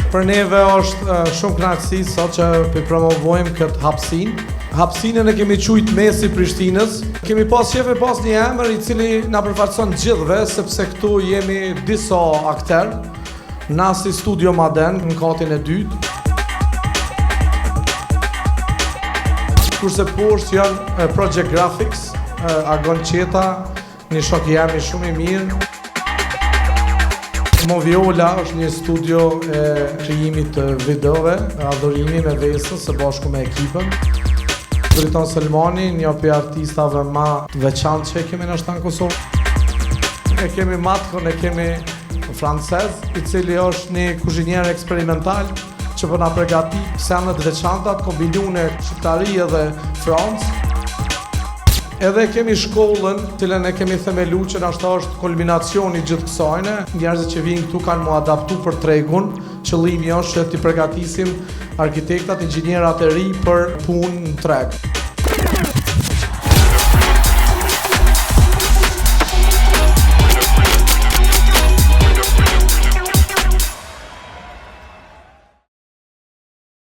Për neve është shumë kënaqësi sot që po promovojmë këtë hapësinë. Hapësinën e kemi quajtur Mesi Prishtinës. Kemi pas një emër i cili na përfaqëson gjithëve, sepse këtu jemi disa aktorë. Nasi Studio Maden në katin e dytë. Kurse poshtë janë Project Graphics, Argon Qeta, një shok jemi shumë i mirë. Moviola është një studio e krijimit të videove, adhurimi me Vesën së bashku me ekipën. Driton Selmani, një prej artistave më të veçantë që kemi në Kosovë. E kemi Matkon, e kemi francez, i cili është një kuzhinier eksperimental që po na përgatit sene të veçanta të kombinuar shqiptari edhe Francë. Edhe kemi shkollën, cilën e kemi themelu që nashta është kulminacioni gjithë kësajne. Njerëzit që vinë këtu kanë mu adaptu për tregun. Qëllimi është që t'i përgatisim arkitektat, inxhinierat e ri për punë në treg.